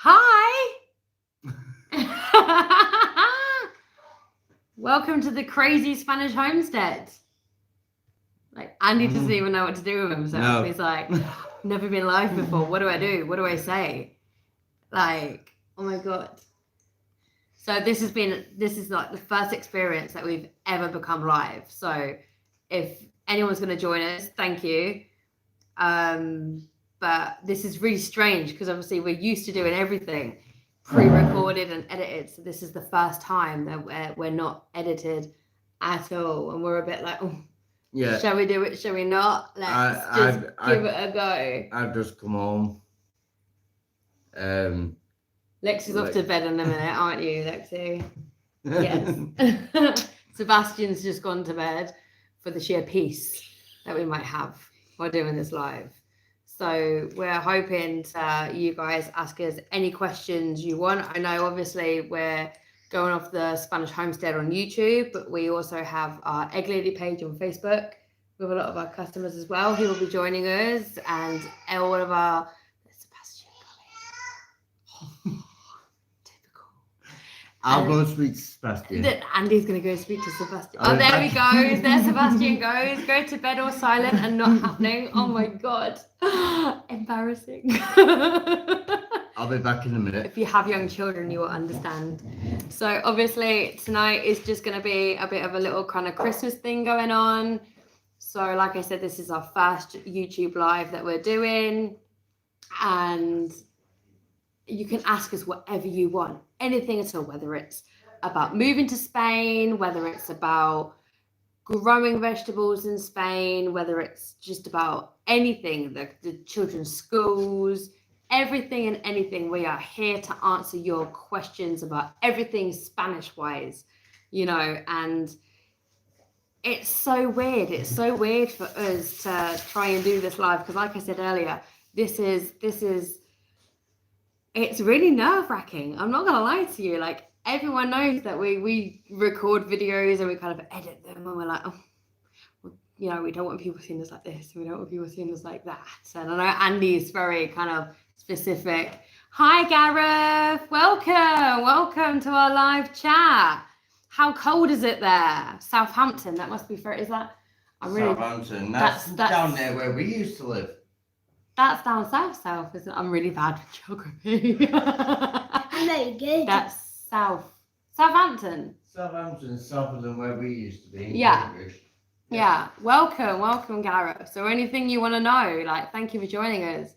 Hi! Welcome to the crazy Spanish homestead. Like, Andy doesn't even know what to do with himself. No. He's like, never been live before. What do I do? What do I say? Like, oh my God. So this is like the first experience that we've ever become live. So if anyone's going to join us, thank you. But this is really strange because obviously we're used to doing everything pre-recorded and edited. So this is the first time that we're not edited at all. And we're a bit like, oh, yeah. Shall we do it? Shall we not? Let's give it a go. I've just come home. Lexi's off to bed in a minute, aren't you, Lexi? Yes. Sebastian's just gone to bed for the sheer peace that we might have while doing this live. So we're hoping you guys ask us any questions you want. I know obviously we're going off the Spanish Homestead on YouTube, but we also have our Egg Lady page on Facebook with a lot of our customers as well who will be joining us, and all of our Sebastian coming. Typical. I'll go speak to Sebastian. Andy's going to go speak to Sebastian. Oh, there we go. There Sebastian goes. Go to bed all silent and not happening. Oh my God. Embarrassing. I'll be back in a minute. If you have young children, you will understand. So obviously tonight is just going to be a bit of a little kind of Christmas thing going on. So like I said, this is our first YouTube live that we're doing. And you can ask us whatever you want. Anything at all, whether it's about moving to Spain, whether it's about growing vegetables in Spain, whether it's just about anything, the children's schools, everything and anything. We are here to answer your questions about everything Spanish-wise, you know, and it's so weird. It's so weird for us to try and do this live because like I said earlier, this is it's really nerve-wracking. I'm not gonna lie to you. Like, everyone knows that we record videos and we kind of edit them and we're like, oh, well, you know, we don't want people seeing us like this. We don't want people seeing us like that. And I know Andy's very kind of specific. Hi, Gareth. Welcome to our live chat. How cold is it there? Southampton. That must be fair. Is that? Southampton. That's down there where we used to live. That's down south, isn't it? I'm really bad with geography. Very good. That's south. Southampton. Southampton's south than where we used to be. Yeah. Welcome, Gareth. So anything you want to know, like, thank you for joining us.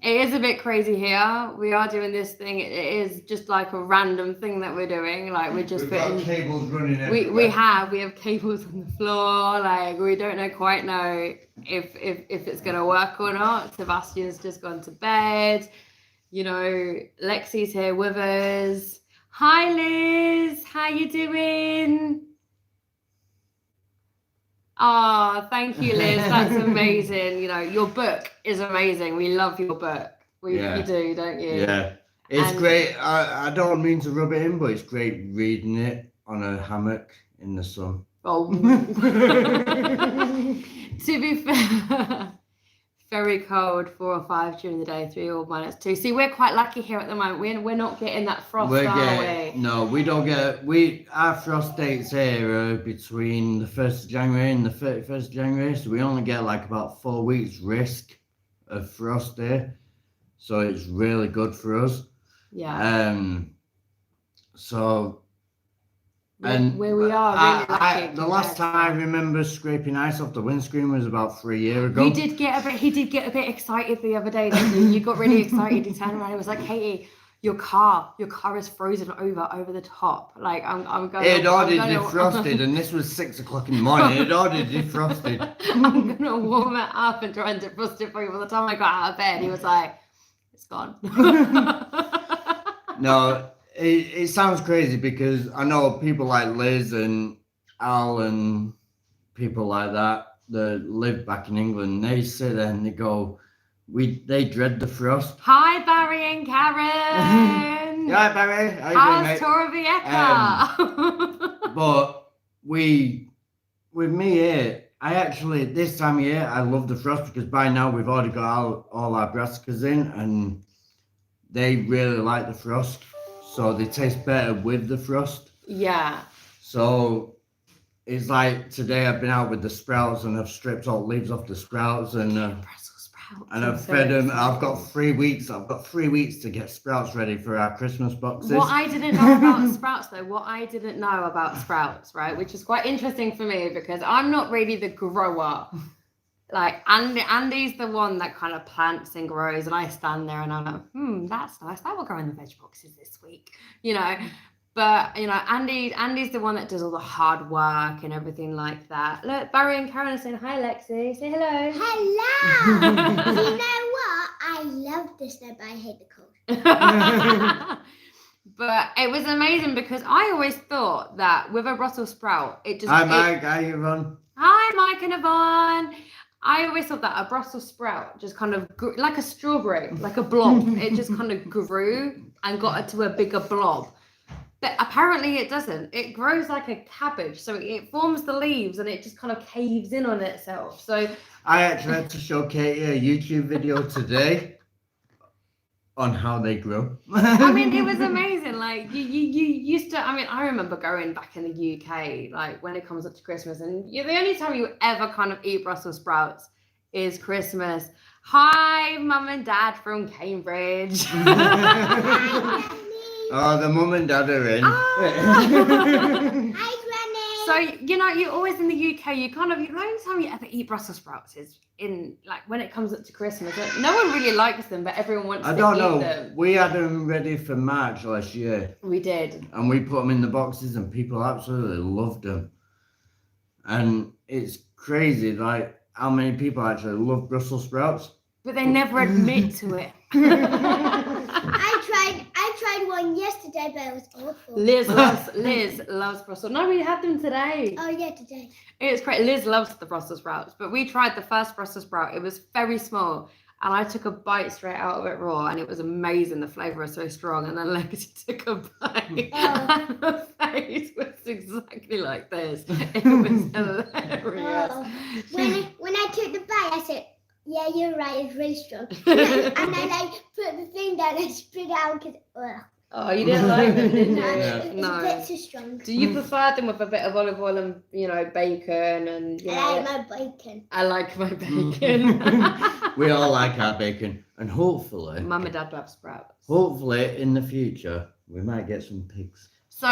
It is a bit crazy here. We are doing this thing. It is just like a random thing that we're doing. Like, we're just putting cables running everywhere. We have cables on the floor. Like, we don't quite know if it's gonna work or not. Sebastian's just gone to bed. You know, Lexi's here with us. Hi, Liz. How you doing? Oh, thank you, Liz. That's amazing. You know, your book is amazing. We love your book. You do, don't you? Yeah. It's great. I don't mean to rub it in, but it's great reading it on a hammock in the sun. Oh. To be fair, very cold, 4 or 5 during the day, 3 or -2. See, we're quite lucky here at the moment. We're not getting that frost, are we? No, we don't get. Our frost dates here are between the 1st of January and the 31st of January, so we only get like about 4 weeks risk of frost there. So it's really good for us. Yeah. So. And where we are, really lucky. The last time I remember scraping ice off the windscreen was about 3 years ago. He did get a bit excited the other day, didn't you? You got really excited. He turned around and was like, Katie, your car is frozen over the top. Like, I'm going. It had already defrosted, and this was 6 o'clock in the morning. It had already defrosted. I'm gonna warm it up and try and defrost it for you. By the time I got out of bed, he was like, it's gone. No. It sounds crazy because I know people like Liz and Al and people like that live back in England. They sit there and they go, they dread the frost. Hi, Barry and Karen. Hi, Barry. How's Torrevieja? But with me here, I actually, this time of year, I love the frost because by now we've already got all our brassicas in and they really like the frost. So they taste better with the frost. Yeah. So it's like today I've been out with the sprouts and I've stripped all the leaves off the sprouts and Brussels sprouts. and I've fed them. I've got 3 weeks. I've got 3 weeks to get sprouts ready for our Christmas boxes. What I didn't know about sprouts, though, right, which is quite interesting for me because I'm not really the grower. Like Andy's the one that kind of plants and grows, and I stand there and I'm like, that's nice. That will go in the veg boxes this week, you know. But you know, Andy's the one that does all the hard work and everything like that. Look, Barry and Karen are saying hi, Lexi. Say hello. Hello. Do you know what? I love the snow, but I hate the cold. But it was amazing because I always thought that with a Brussels sprout, it just. Hi, Mike. Hi, Yvonne. Hi, Mike and Yvonne. I always thought that a Brussels sprout just kind of grew, like a strawberry, like a blob. It just kind of grew and got it to a bigger blob. But apparently it doesn't. It grows like a cabbage. So it forms the leaves and it just kind of caves in on itself. So I actually had to show Katie a YouTube video today on how they grow. I mean, it was amazing. Like you used to. I mean, I remember going back in the UK, like when it comes up to Christmas, and the only time you ever kind of eat Brussels sprouts is Christmas. Hi, Mum and Dad from Cambridge. Oh, the mum and dad are in. Hi, Granny. So you always in the UK, you kind of the only time you ever eat Brussels sprouts is in like when it comes up to Christmas. Like, no one really likes them, but everyone wants to eat them. We had them ready for March last year. We did. And we put them in the boxes and people absolutely loved them. And it's crazy, like how many people actually love Brussels sprouts. But they never admit to it. I tried one yesterday, but it was awful. Liz loves Brussels. No, we had them today. Oh yeah, today. It's great. Liz loves the Brussels sprouts, but we tried the first Brussels sprout. It was very small, and I took a bite straight out of it raw, and it was amazing. The flavour was so strong, and then Lexi took a bite, and her face was exactly like this. It was hilarious. When I took the bite, I said, "Yeah, you're right. It's really strong." And I like put the thing down and spit out because. Oh, you didn't like them, did you? It's No. a bit too strong. Do you prefer them with a bit of olive oil and bacon and? I like my bacon. I like my bacon. We all like our bacon, and hopefully, Mum and Dad love sprouts. hopefully in the future we might get some pigs. So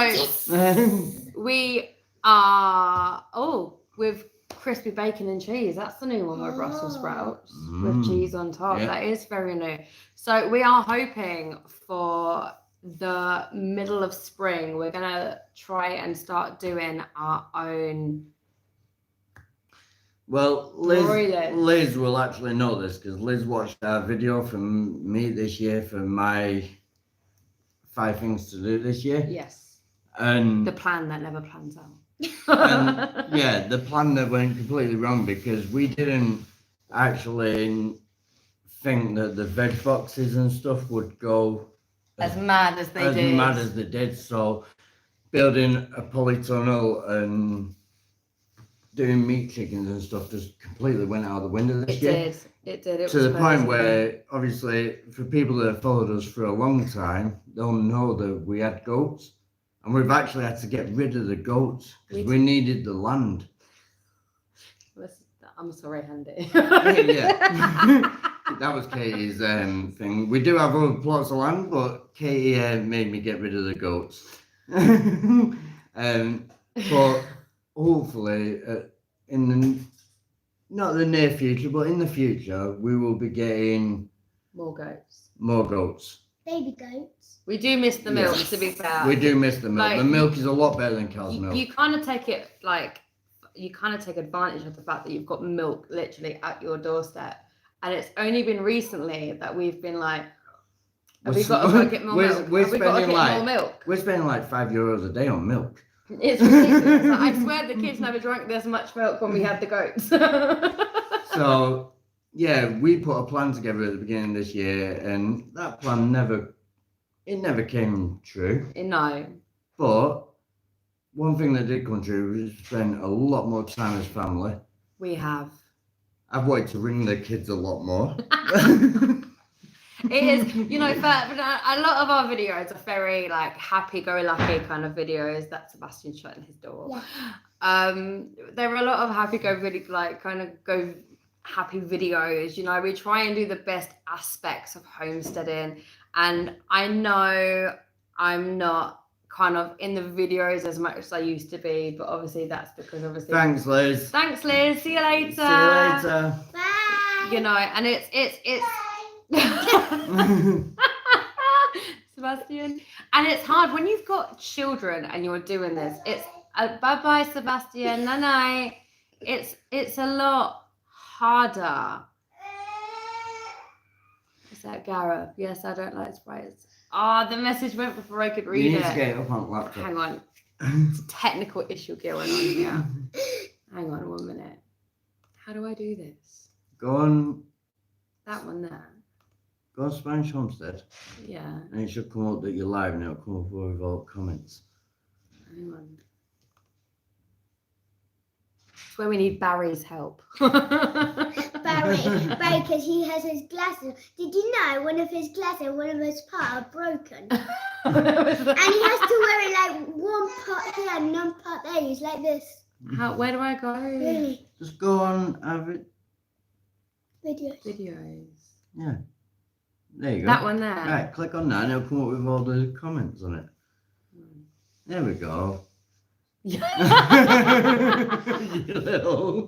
we are with crispy bacon and cheese. That's the new one with Brussels sprouts with cheese on top. Yeah. That is very new. So we are hoping for the middle of spring. We're gonna try and start doing our own. Well, Liz will actually know this because Liz watched our video from me this year for my 5 things to do this year. Yes. And The plan that never plans out. yeah, the plan that went completely wrong because we didn't actually think that the veg boxes and stuff would go As mad as they did. As mad as they did. So building a polytunnel and doing meat chickens and stuff just completely went out of the window this year. It did. It to was the point crazy. where, obviously, for people that have followed us for a long time, they'll know that we had goats. And we've actually had to get rid of the goats because we needed the land. I'm sorry, Andy. Yeah. That was Katie's thing. We do have other plots of land, but Katie made me get rid of the goats. But hopefully, in the not the near future, but in the future, we will be getting More goats. More goats. Baby goats. We do miss the milk, to be fair. We do miss the milk. Like, the milk is a lot better than cow's milk. You kind of take it you kind of take advantage of the fact that you've got milk literally at your doorstep. And it's only been recently that we've been like, have we got to get more milk? Have we got to get more milk? We're spending like €5 a day on milk. It's ridiculous. Like, I swear the kids never drank this much milk when we had the goats. So, yeah, we put a plan together at the beginning of this year, and that plan never came true. No. But one thing that did come true was we spent a lot more time as family. We have. I've wanted to ring the kids a lot more. It is, you know, but a lot of our videos are very like happy-go-lucky kind of videos. That's Sebastian shutting his door. Yeah. There are a lot of happy-go happy videos. You know, we try and do the best aspects of homesteading, and I know I'm not kind of in the videos as much as I used to be, but obviously that's because obviously. Thanks, Liz. Thanks, Liz. See you later. See you later. Bye. You know, and it's Sebastian, and it's hard when you've got children and you're doing this. It's bye Sebastian, night. It's a lot harder. Is that Gareth? Yes, I don't like sprites. The message went before I could read You need it. to get it up on laptop. Hang on, it's a technical issue going on here. Hang on 1 minute. How do I do this? Go on. That one there. Go on Spanish Homestead. Yeah. And it should come up that you're live and it'll come up with all comments. Hang on. It's where we need Barry's help. Barry, because he has his glasses. Did you know one of his glasses, one of his part are broken? And he has to wear it like one part here and one part there. He's like this. Where do I go? Really? Just go on avid Videos. Yeah. There you go. That one there. Right, click on that and it'll come up with all the comments on it. There we go. You little.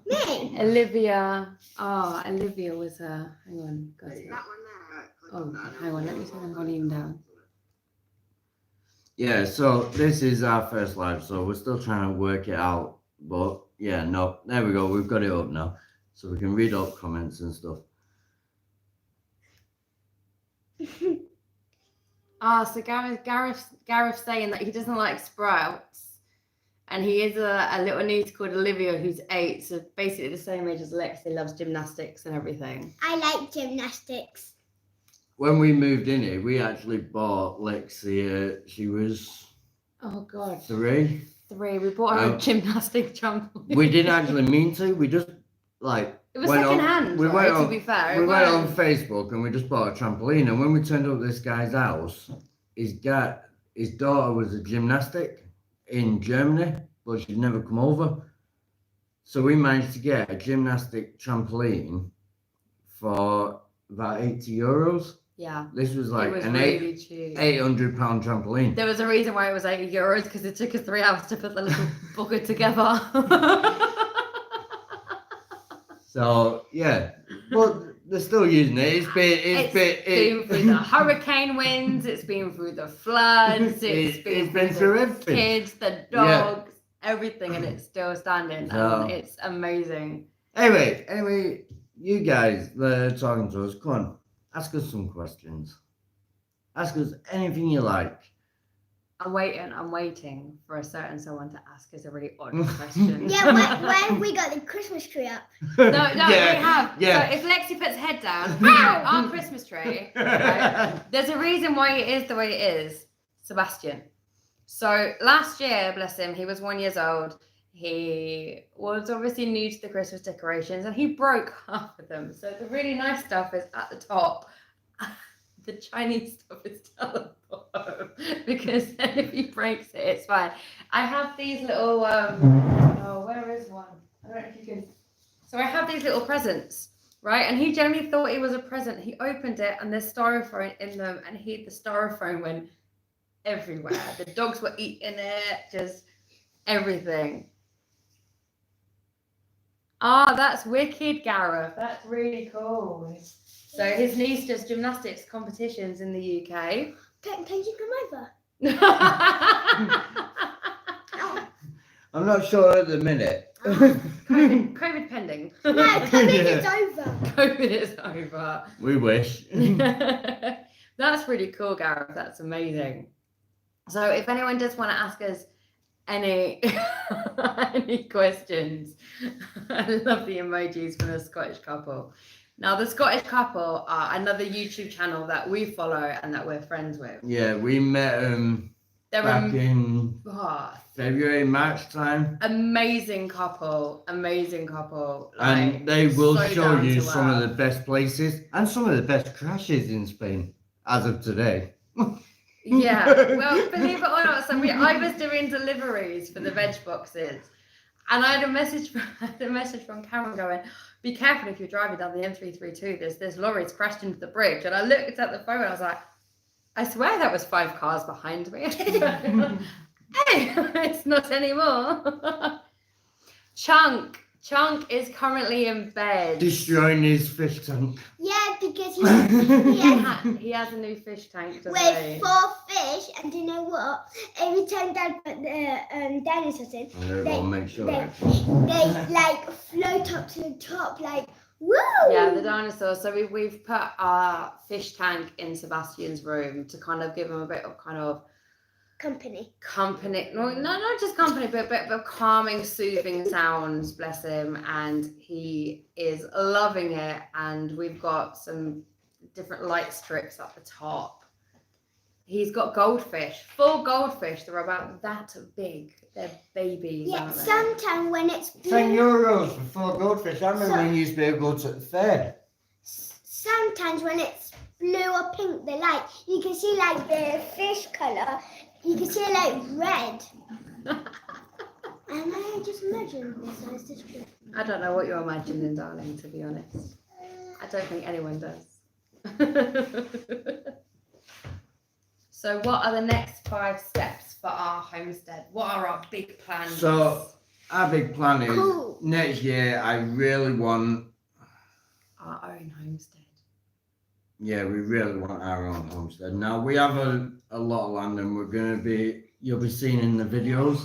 Me? Olivia. Olivia was hang on. Got it. That one there. Oh, hang on. Let me turn the volume down. Yeah, so this is our first live, so we're still trying to work it out. But yeah, no, there we go. We've got it up now. So we can read up comments and stuff. So Gareth's saying that he doesn't like sprouts, and he is a little niece called Olivia who's 8, so basically the same age as Lexi, loves gymnastics and everything. I like gymnastics. When we moved in here, we actually bought Lexi. She was Oh God, 3. 3. We bought her a gymnastic trampoline. We didn't actually mean to. We just it was second hand. We went on. To be fair, We went on Facebook and we just bought a trampoline. And when we turned up at this guy's house, his daughter was a gymnastic in Germany, but she'd never come over. So we managed to get a gymnastic trampoline for about €80. Yeah. This was like an really cheap. £800 trampoline. There was a reason why it was €80 because it took us 3 hours to put the little bucket together. So yeah, but they're still using it. It's been through the hurricane winds. It's been through the floods. It's been through everything. Kids, the dogs, everything, and it's still standing. And it's amazing. Anyway, you guys that are talking to us, come on, ask us some questions. Ask us anything you like. I'm waiting for a certain someone to ask us a really odd question. Yeah, where have we got the Christmas tree up? No, we have. Yeah. So if Lexi puts her head down, our Christmas tree, right, there's a reason why it is the way it is, Sebastian. So last year, bless him, he was 1 year old. He was obviously new to the Christmas decorations and he broke half of them. So the really nice stuff is at the top. The Chinese stuff is down the bottom because then if he breaks it, it's fine. I have these little, where is one? I don't know if you can. So I have these little presents, right? And he generally thought it was a present. He opened it and there's styrofoam in them and the styrofoam went everywhere. The dogs were eating it, just everything. That's wicked, Gareth. That's really cool. So his niece does gymnastics competitions in the UK. Can you come over? I'm not sure at the minute. COVID pending. No, COVID is over. COVID is over. We wish. That's really cool, Gareth. That's amazing. So if anyone does want to ask us any questions, I love the emojis from the Scottish couple. Now, the Scottish couple are another YouTube channel that we follow and that we're friends with. Yeah, we met They're back in oh, February, March time. amazing couple. And they will so show down you to some of earth. the best places and some of the best crashes in Spain as of today. Yeah, well, believe it or not, so I was doing deliveries for the veg boxes, and I had a message from Cameron going, "Be careful if you're driving down the M332. There's lorries crashed into the bridge." And I looked at the phone and I was like, "I swear that was 5 cars behind me." Hey, it's not anymore. Chunk is currently in bed. Destroying his fish tank. Yeah, because He has a new fish tank, doesn't he? with 4 fish, and do you know what? Every time Dad put the dinosaurs in, Make sure. they like float up to the top, like woo! Yeah, the dinosaurs. So we've put our fish tank in Sebastian's room to kind of give him a bit of kind of company. No, not just company, but calming, soothing sounds. Bless him, and he is loving it. And we've got some different light strips at the top. He's got goldfish, full goldfish. They're about that big. They're babies. Yeah, aren't they? sometimes when it's blue, 10 euros for 4 goldfish. I remember when you used to be able to go to the fair. sometimes when it's blue or pink, the light, you can see like the fish color. You can see like red. And I just imagined this. Is this true? I don't know what you're imagining, darling, to be honest. I don't think anyone does. So what are the next 5 steps for our homestead? What are our big plans? So, our big plan is Cool. next year, I really want. Our own homestead. Yeah, we really want our own homestead. Now, we have a lot of land, and you'll be seeing in the videos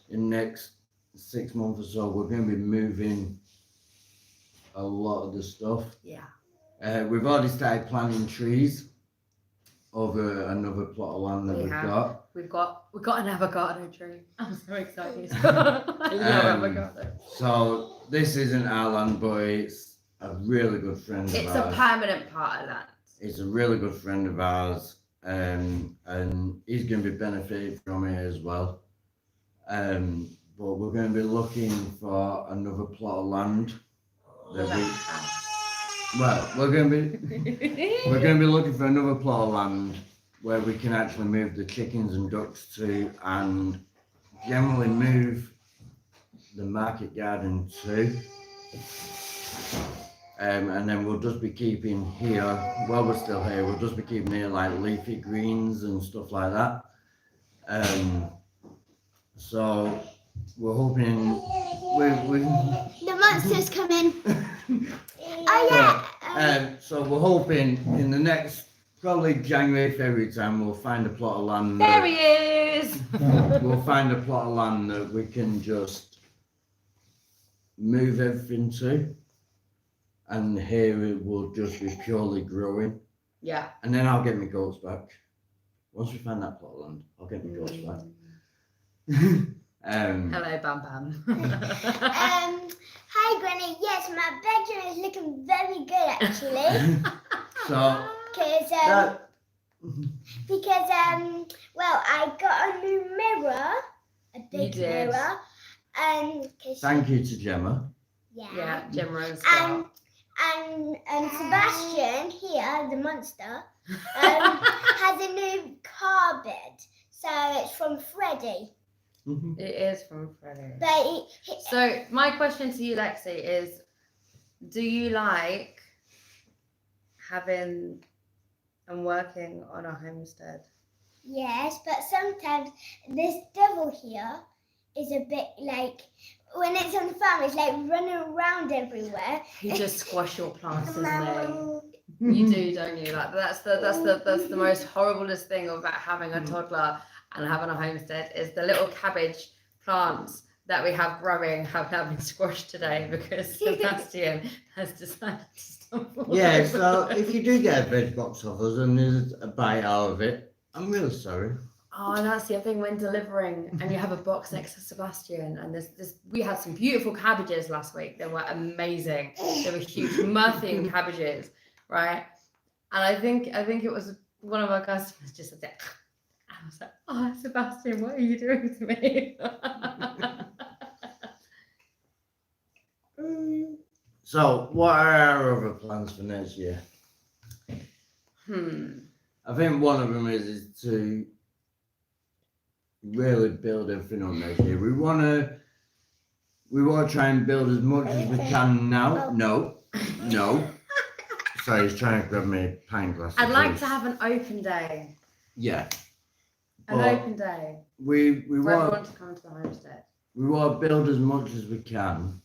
in the next 6 months or so, we're going to be moving a lot of the stuff. Yeah. We've already started planting trees over another plot of land that we've got. We've got an avocado tree. I'm so excited. I love avocado. So this isn't our land, but it's a really good friend of It's ours. a permanent part of land. It's a really good friend of ours, and he's going to be benefiting from it as well. But we're going to be looking for another plot of land. We're going to be looking for another plot of land where we can actually move the chickens and ducks to, and generally move the market garden to. And then we'll just be keeping here, while we're still here, we'll just be keeping here like leafy greens and stuff like that. So we're hoping The monsters come in. Oh yeah. So we're hoping in the next probably January, February time we'll find a plot of land. There he is. We'll find a plot of land that we can just move everything to, and here it will just be purely growing. Yeah. And then I'll get my goats back. Once we find that plot of land, I'll get my goats back. Hello, Bam Bam. Hi, Granny. Yes, my bedroom is looking very good actually. So because well, I got a new mirror, a You big did. mirror, thank you to Gemma. Yeah, Gemma and Scott. And Sebastian here, the monster, has a new car bed. So it's from Freddie. Mhm. It is from Freddie. But So my question to you, Lexi, is: do you like having and working on a homestead? yes, but sometimes this devil here is a bit like when it's on the farm, it's like running around everywhere. You just squash your plants, doesn't it? Mum, You do, don't you? Like that's the most horriblest thing about having a toddler and having a homestead is the little cabbage plants that we have growing have now been squashed today because Sebastian has decided to stop. Yeah, so if you do get a veg box off us and there's a bite out of it, I'm really sorry. Oh, and that's the other thing when delivering, and you have a box next to Sebastian, and we had some beautiful cabbages last week. They were amazing. They were huge Murphian cabbages, right? And I think it was one of our customers just said, I was like, oh, Sebastian, what are you doing to me? So, what are our other plans for next year? I think one of them is to really build everything up next year. We want to try and build as much as we can now. No. Sorry, he's trying to grab me a pint glass. I'd like to have an open day. Yeah. An open day. We for want everyone to come to the homestead. We want to build as much as we can.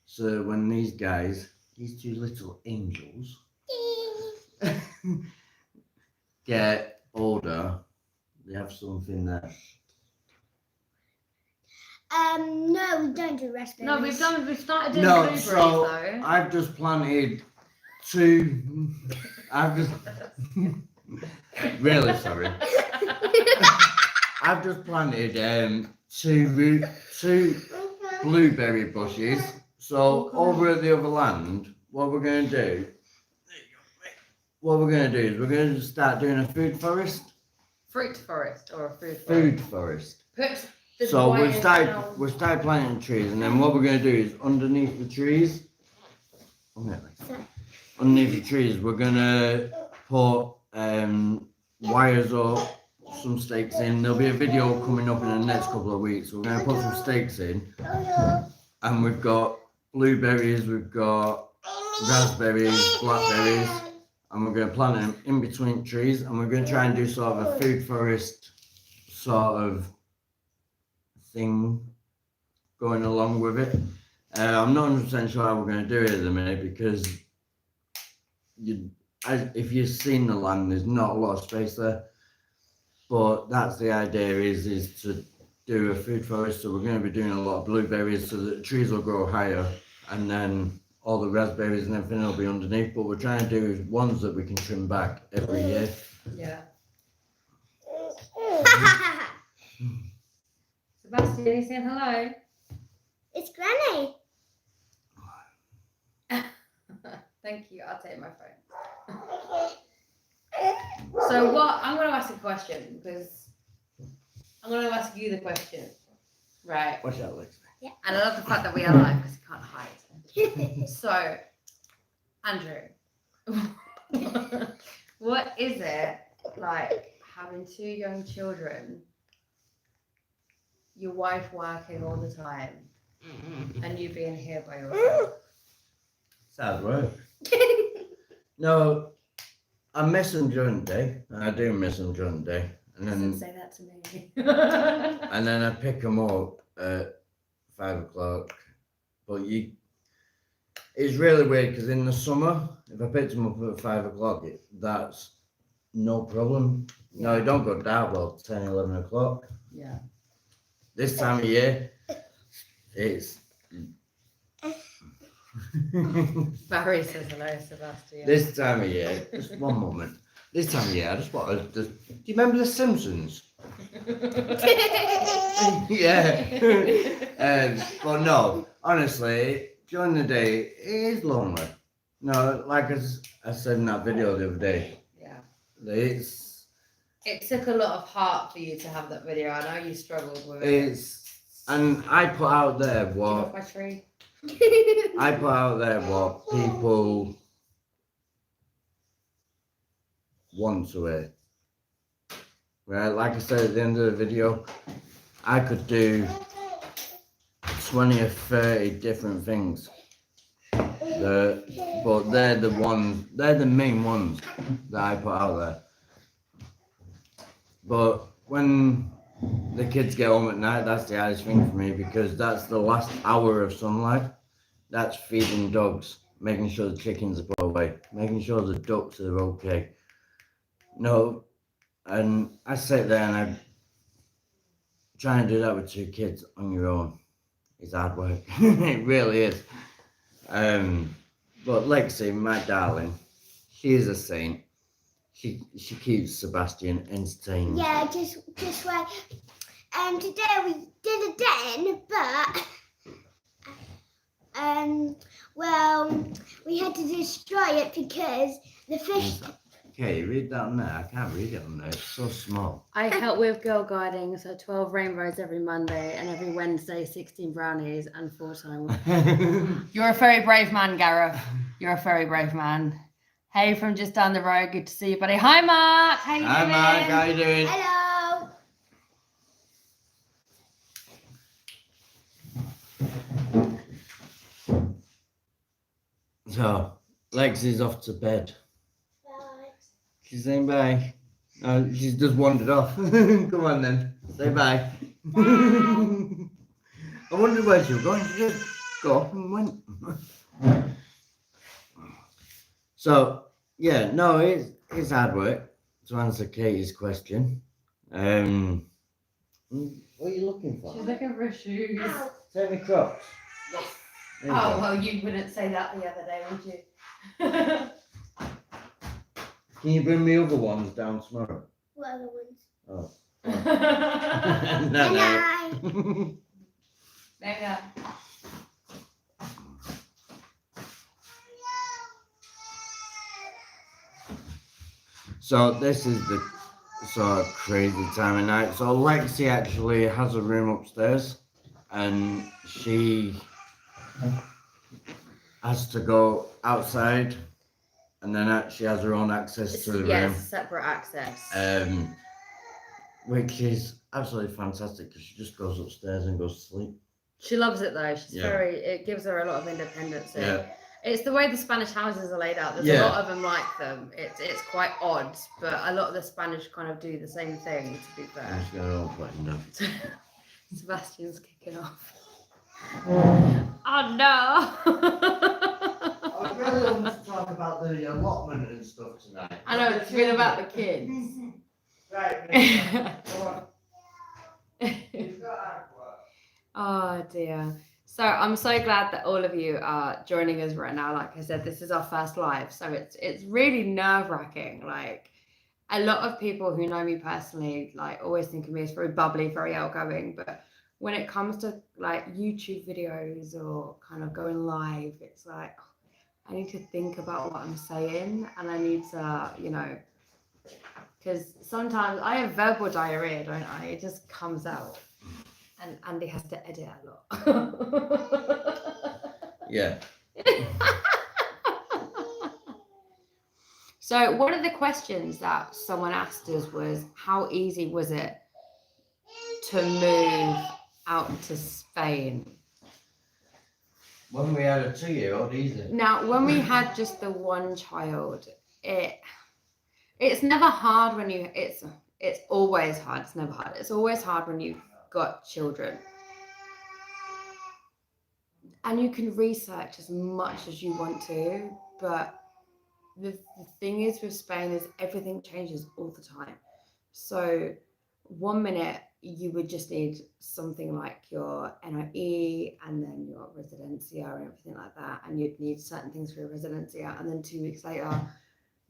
So when these two little angels, get older, they have something there. No, we don't do raspberries. No, we've started doing blueberries though. I've just planted two. Really sorry. I've just planted two blueberry bushes. So over at the other land, what we're going to do is we're going to start doing a food forest. Fruit forest or a food forest? Food forest. So we've started planting trees, and then what we're going to do is underneath the trees, we're going to put wires up, some stakes in. There'll be a video coming up in the next couple of weeks. We're going to put some stakes in, and we've got blueberries, we've got raspberries, blackberries, and we're going to plant them in between trees, and we're going to try and do sort of a food forest sort of thing going along with it. I'm not 100% sure how we're going to do it at the minute, because if you've seen the land, there's not a lot of space there. But that's the idea, is to do a food forest. So we're going to be doing a lot of blueberries so that the trees will grow higher, and then all the raspberries and everything will be underneath. But we're trying to do ones that we can trim back every year. Yeah. Sebastian, are you saying hello? It's Granny. Thank you. I'll take my phone. So I'm going to ask a question, because I'm going to ask you the question. Right. Watch out, Lex. Yeah. And I love the fact that we are live, because you can't hide. So, Andrew, what is it like having two young children, your wife working all the time, and you being here by yourself? It's hard work. No, I miss them during the day. I do miss them during the day. And then Say that to me. and then I pick them up at 5 o'clock. But it's really weird, because in the summer, if I picked them up at 5 o'clock, that's no problem. No, it don't go dark till 10, 11 o'clock. Yeah. This time of year, it's... Barry says hello, Sebastian. This time of year, just one moment. This time of year, I just want to... Do you remember The Simpsons? Yeah. But no, honestly, during the day, it is lonely. No, like I said in that video the other day. Yeah. It took a lot of heart for you to have that video. I know you struggled with it. And I put out there what... my tree. I put out there what people want to hear. Right, like I said at the end of the video, I could do 20 or 30 different things. But they're the main ones that I put out there. But when the kids get home at night, that's the hardest thing for me, because that's the last hour of sunlight. That's feeding dogs, making sure the chickens are put away, making sure the ducks are okay. No, and I sit there and I try and do that with two kids on your own. It's hard work. It really is. But Lexi, my darling, she is a saint. She keeps Sebastian entertained. Yeah, just right. Today we did a den, but well, we had to destroy it because the fish. Katie, read that on there. I can't read it on there. It's so small. I help with girl guiding, so 12 rainbows every Monday and every Wednesday 16 brownies and 4 times. You're a very brave man, Gareth. You're a very brave man. Hey, from just down the road. Good to see you, buddy. Hi, Mark. How you doing? Hi, Mark. How you doing? Hello. So, Lexi's off to bed. Bye. She's saying bye. Oh, she's just wandered off. Come on then. Say bye. I wondered where she was going. She just got up and went. So, yeah, no, it's hard work to answer Katie's question. What are you looking for? She's looking for shoes. Ow. Take me Crocs. There you Oh, go. well, you wouldn't say that the other day, would you? Can you bring me other ones down tomorrow? What other ones? Oh. Good No, no. night. There we go. So this is the sort of crazy time of night. So Lexi actually has a room upstairs and she has to go outside and then she has her own access to the room. Separate access. Which is absolutely fantastic because she just goes upstairs and goes to sleep. She loves it though. She's Yeah. it gives her a lot of independence. Yeah. It's the way the Spanish houses are laid out. There's a lot of them like them. It's quite odd, but a lot of the Spanish kind of do the same thing, to be I'm fair. just going to open them. Sebastian's kicking off. Oh no! I really want to talk about the allotment and stuff tonight. I know, it's been about the kids. Right, come on. You've got aqua. Oh dear. So I'm so glad that all of you are joining us right now. Like I said, this is our first live, so it's really nerve-wracking. Like a lot of people who know me personally, like always think of me as very bubbly, very outgoing. But when it comes to like YouTube videos or kind of going live, it's like I need to think about what I'm saying, and I need to, you know, because sometimes I have verbal diarrhea, don't I? It just comes out. And Andy has to edit a lot. Yeah. So one of the questions that someone asked us was, how easy was it to move out to Spain? When we had a 2-year-old, easy. Now, when we had just the one child, it's never hard when you, it's always hard. It's never hard. It's always hard when you've got children. And you can research as much as you want to, but the thing is with Spain is everything changes all the time. So 1 minute you would just need something like your NOE and then your residencia and everything like that, and you'd need certain things for your residencia, and then 2 weeks later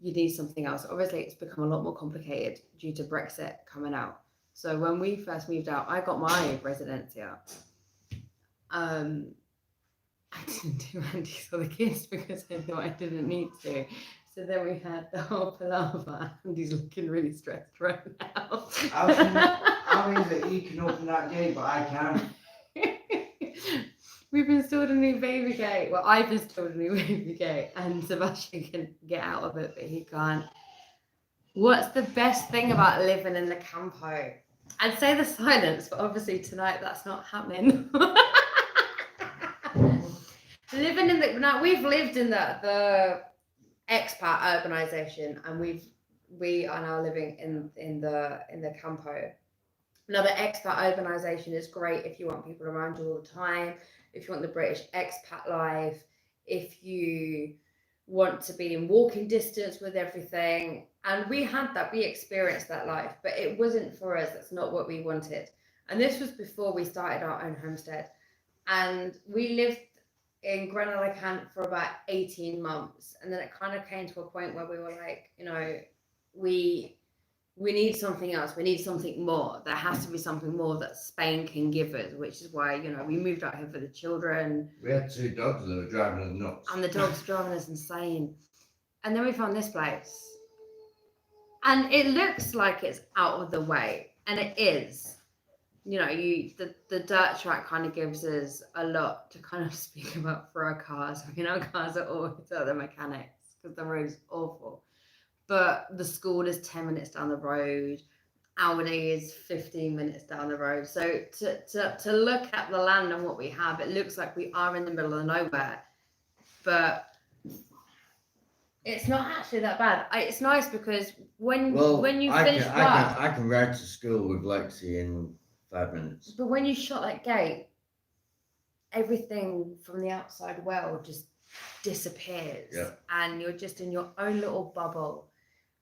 you need something else. Obviously it's become a lot more complicated due to Brexit coming out. So when we first moved out, I got my residencia. I didn't do Andy's for the kids because I thought I didn't need to. So then we had the whole palaver. Andy's looking really stressed right now. I mean that you can open that gate, but I can't. We've installed a new baby gate. Well, I've installed a new baby gate, and Sebastian can get out of it, but he can't. What's the best thing about living in the campo? I'd say the silence, but obviously tonight that's not happening. Living in the, now we've lived in the expat urbanization, and we are now living in the campo. Now the expat urbanization is great if you want people around you all the time, if you want the British expat life, if you want to be in walking distance with everything. And we had that, we experienced that life, but it wasn't for us. That's not what we wanted. And this was before we started our own homestead. And we lived in Granada for about 18 months. And then it kind of came to a point where we were like, you know, we need something else. We need something more. There has to be something more that Spain can give us, which is why, you know, we moved out here for the children. We had 2 dogs that were driving us nuts. And the dogs driving us insane. And then we found this place. And it looks like it's out of the way, and it is. You know, the dirt track kind of gives us a lot to kind of speak about for our cars. I mean, our cars are always at the mechanics because the road's awful. But the school is 10 minutes down the road. Audi is 15 minutes down the road. So to look at the land and what we have, it looks like we are in the middle of nowhere. But it's not actually that bad. It's nice because when you finish work, I can ride to school with Lexi in 5 minutes. But when you shut that gate, everything from the outside world just disappears, and you're just in your own little bubble.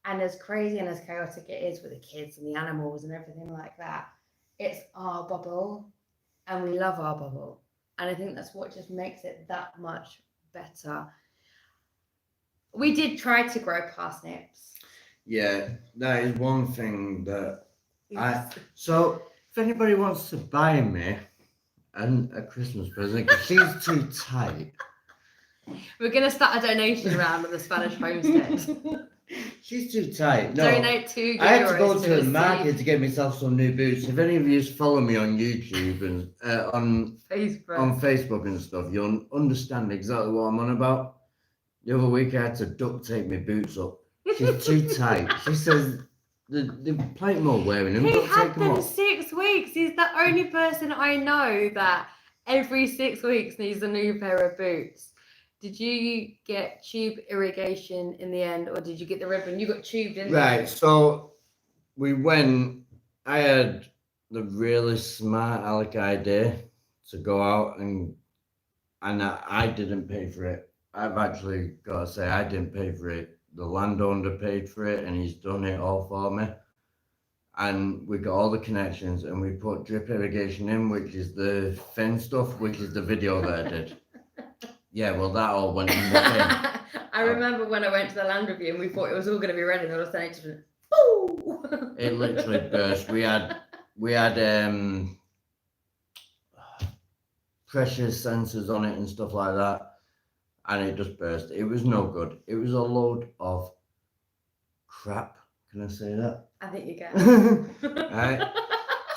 And as crazy and as chaotic it is with the kids and the animals and everything like that, it's our bubble, and we love our bubble. And I think that's what just makes it that much better. We did try to grow parsnips. Yeah, that is one thing that so if anybody wants to buy me a Christmas present, because she's too tight. We're going to start a donation round with the Spanish Homestead. She's too tight. No, donate €2. I had to go to the market to get myself some new boots. If any of you follow me on YouTube and on Facebook and stuff, you'll understand exactly what I'm on about. The other week I had to duct tape my boots up. She's too tight. She says they're plenty more wearing them. He had them 6 weeks. He's the only person I know that every 6 weeks needs a new pair of boots. Did you get tube irrigation in the end, or did you get the ribbon? You got tube, didn't you? Right, so we went, I had the really smart Alec idea to go out and I didn't pay for it. I've actually got to say, I didn't pay for it. The landowner paid for it, and he's done it all for me. And we got all the connections, and we put drip irrigation in, which is the fence stuff, which is the video that I did. Yeah, well, that all went in the thing. I remember when I went to the land review and we thought it was all going to be ready, and all of a sudden it just went, boo! It literally burst. We had pressure sensors on it and stuff like that, and it just burst. It was no good. It was a load of crap. Can I say that? I think you can. Right.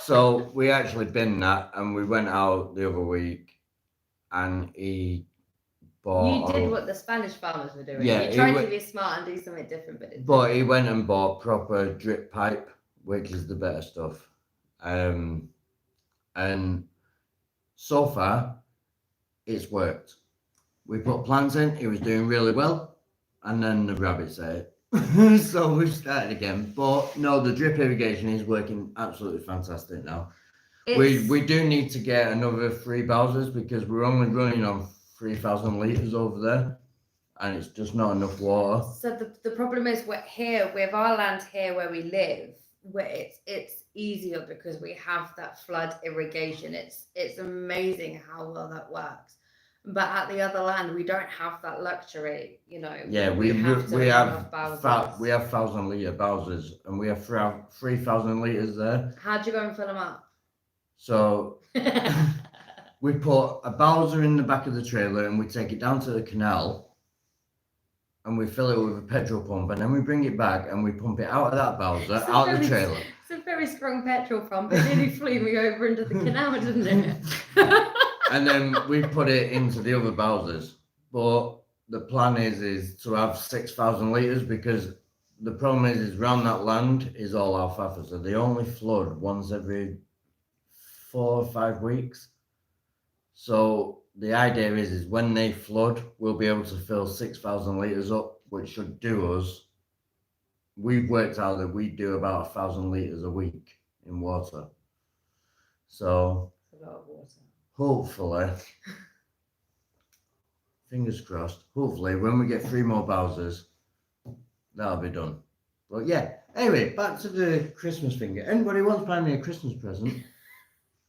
So we actually binned that, and we went out the other week, and he bought. You did what the Spanish farmers were doing. Yeah, you tried to be smart and do something different, but he went and bought proper drip pipe, which is the better stuff. And so far, it's worked. We put plants in. It was doing really well, and then the rabbits ate it. So we've started again. But no, the drip irrigation is working absolutely fantastic now. We do need to get another 3 Bowsers because we're only running on 3,000 litres over there, and it's just not enough water. So the problem is we're here with our land here where we live, where it's easier because we have that flood irrigation. It's amazing how well that works. But at the other land, we don't have that luxury, you know. Yeah, we have 1,000 litre Bowsers, and we have 3,000 litres there. How'd you go and fill them up? So we put a Bowser in the back of the trailer, and we take it down to the canal, and we fill it with a petrol pump, and then we bring it back and we pump it out of that Bowser, out of the trailer. It's a very strong petrol pump. It nearly flew me over into the canal, didn't it? And then we put it into the other Bowsers. But the plan is to have 6,000 litres, because the problem is around that land is all alfalfa, so they only flood once every 4 or 5 weeks. So the idea is when they flood, we'll be able to fill 6,000 litres up, which should do us. We've worked out that we do about 1,000 litres a week in water. So a lot of water. Hopefully, fingers crossed, hopefully when we get 3 more Bowsers, that'll be done. But yeah, anyway, back to the Christmas thing. Anybody wants to buy me a Christmas present,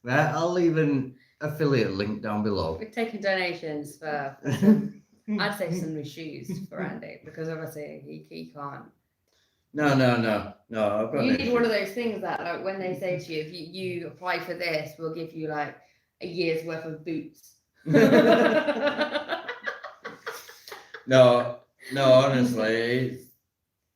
right, I'll leave an affiliate link down below. We're taking donations for some, I'd say some new shoes for Andy, because obviously he can't. No, I've got you need one of those things that, like, when they say to you, if you apply for this, we'll give you like a year's worth of boots. No, honestly,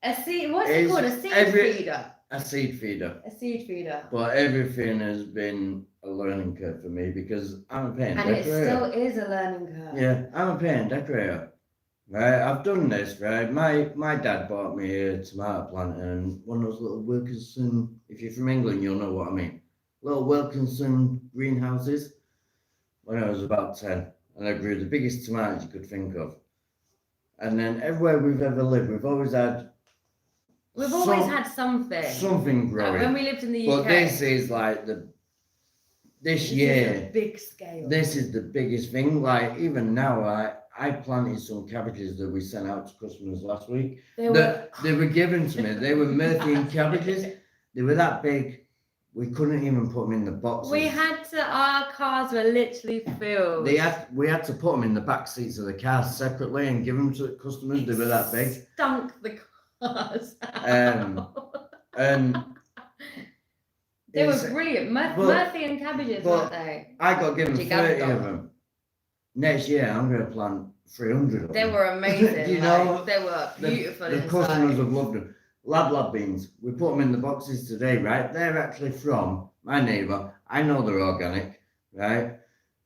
A seed, what's it It's called? A seed feeder. a seed feeder. A seed feeder. But everything has been a learning curve for me because I'm a paint And decorator. it still is a learning curve. Yeah, I'm a paint decorator. Right, I've done this, right? My dad bought me a tomato plant and one of those little Wilkinson, if you're from England, you'll know what I mean. Little Wilkinson greenhouses when I was about 10. And I grew the biggest tomatoes you could think of. And then everywhere we've ever lived, we've always had something. Something growing. Like when we lived in the UK. But this is like this year. Is a big scale. This is the biggest thing. Like even now, I planted some cabbages that we sent out to customers last week. They were given to me. They were Merthian cabbages. They were that big. We couldn't even put them in the boxes. Our cars were literally filled. We had to put them in the back seats of the cars separately and give them to the customers. They were that big. Stunk the cars. And they were brilliant. Merthian cabbages, weren't they? I got given 30 of them. Next year, I'm going to plant 300 of them. They were amazing. You know, they were beautiful. The customers have loved them. Lab beans. We put them in the boxes today, right? They're actually from my neighbour. I know they're organic, right?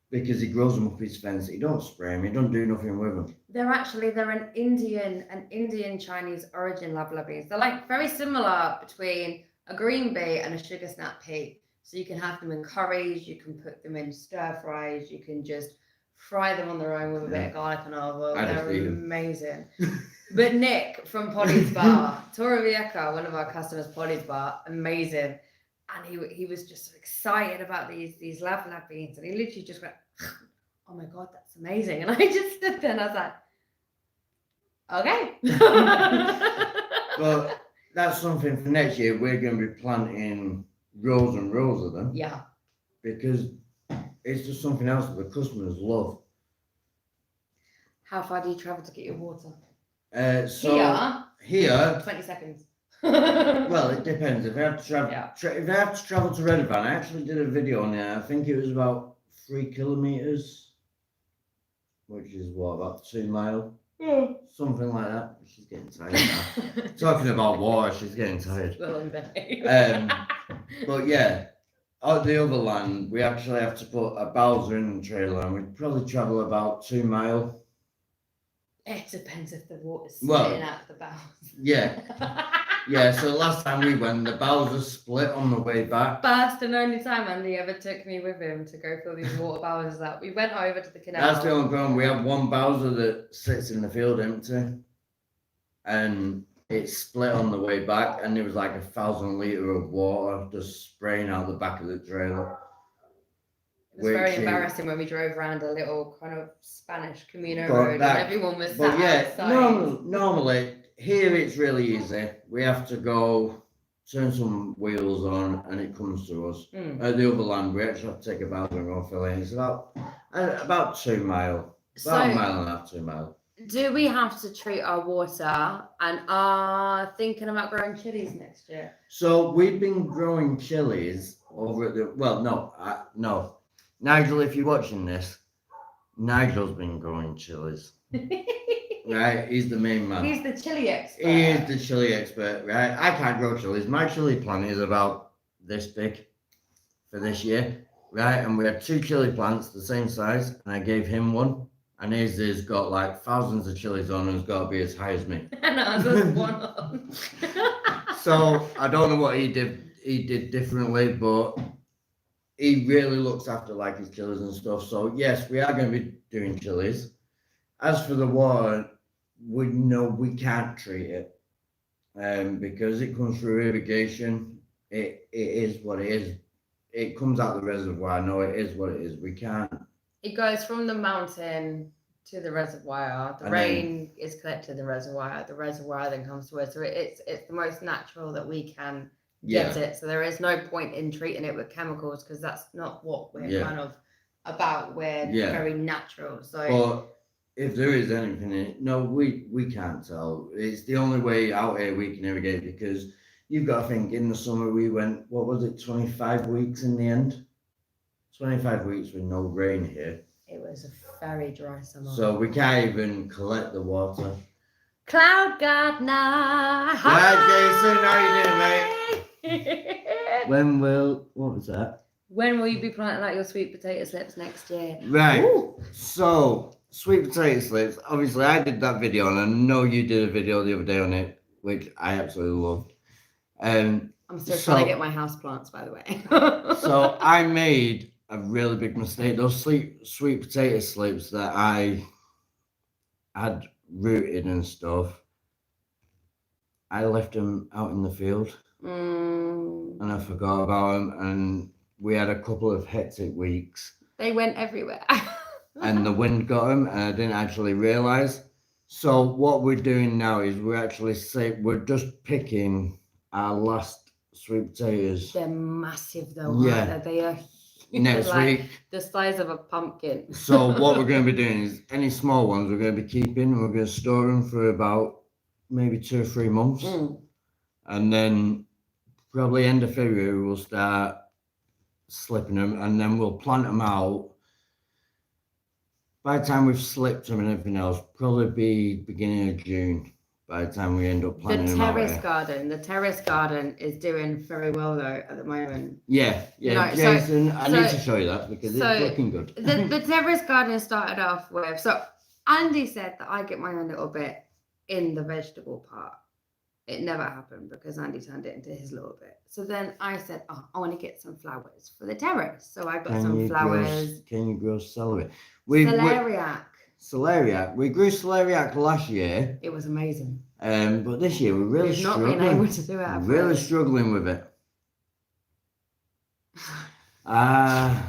Because he grows them up his fence. He don't spray them. He don't do nothing with them. They're an Indian Chinese origin lab beans. They're like very similar between a green bee and a sugar snap pea. So you can have them in curries. You can put them in stir fries. You can just fry them on their own with a bit of garlic and olive oil. They're amazing. But Nick from Polly's Bar, Torrevieja, one of our customers, Polly's Bar, amazing. And he was just so excited about these lab beans. And he literally just went, oh my God, that's amazing. And I just stood there and I was like, okay. Well, that's something for next year. We're going to be planting rows and rows of them. Yeah. Because it's just something else that the customers love. How far do you travel to get your water? Here 20 seconds. Well, it depends. If I have to travel, if I have to travel to Redvan, I actually did a video on there. I think it was about 3 kilometers, which is what, about 2 miles, something like that. She's getting tired now. Talking about water, she's getting tired. But yeah, at the other land, we actually have to put a Bowser in the trailer, and we'd probably travel about 2 miles. It depends if the water's splitting out the bowels. Yeah. Yeah, so last time we went, the Bowser split on the way back. First and only time Andy ever took me with him to go fill these water bowsers out. We went over to the canal. That's the only problem. We have one Bowser that sits in the field empty. And it split on the way back, and there was like 1,000 litre of water just spraying out the back of the trailer. It was very embarrassing when we drove around a little kind of Spanish Camino road and everyone was sat outside. Normally, here it's really easy. We have to go turn some wheels on and it comes to us. At the other land, we actually have to take a Bowser and go fill in. It's about 2 miles. About a mile and a half, 2 miles. Do we have to treat our water and are thinking about growing chilies next year? So we've been growing chilies over at the, no. Nigel, if you're watching this, Nigel's been growing chilies. Right? He's the main man. He's the chili expert. He is the chili expert, right? I can't grow chilies. My chili plant is about this big for this year, right? And we had 2 chili plants the same size, and I gave him one. And his has got like thousands of chilies on and it's got to be as high as me. And ours was one on. So I don't know what he did differently, but he really looks after like his chilies and stuff. So yes, we are going to be doing chilies. As for the water, we can't treat it because it comes through irrigation. It is what it is. It comes out the reservoir. No, it is what it is. We can't. It goes from the mountain to the reservoir. The rain is collected in the reservoir. The reservoir then comes to us. So it's the most natural that we can get it. So there is no point in treating it with chemicals because that's not what we're kind of about. We're very natural. So. But if there is anything in it, no, we can't tell. It's the only way out here we can irrigate because you've got to think in the summer we went, what was it, 25 weeks in the end? 25 weeks with no rain here. It was a very dry summer. So we can't even collect the water. Cloud Gardener. Jason, how you doing, mate? What was that? When will you be planting out your sweet potato slips next year? Right. Ooh. So, sweet potato slips. Obviously, I did that video, and I know you did a video the other day on it, which I absolutely loved. I'm still trying to get my house plants, by the way. So I made a really big mistake. Those sweet potato slips that I had rooted and stuff, I left them out in the field, and I forgot about them, and we had a couple of hectic weeks. They went everywhere. And the wind got them, and I didn't actually realise. So what we're doing now is we're just picking our last sweet potatoes. They're massive though, Yeah. aren't they? They are Next like week. the size of a pumpkin. So what we're going to be doing is any small ones we're going to be keeping, and we're going to store them for about maybe 2 or 3 months. And then probably end of February we'll start slipping them, and then we'll plant them out. By the time we've slipped them and everything else, probably be beginning of June by the time we end up planting them out. The terrace garden is doing very well though at the moment. Yeah. No, Jason, I need to show you that because it's looking good. The terrace garden started off with, so Andy said that I get my own little bit in the vegetable part. It never happened because Andy turned it into his little bit. So then I said, I want to get some flowers for the terrace. So I got some flowers. Can you grow celery? Celeriac. We grew celeriac last year. It was amazing. But this year we're really struggling. Not been able to do it. Really struggling with it. I'm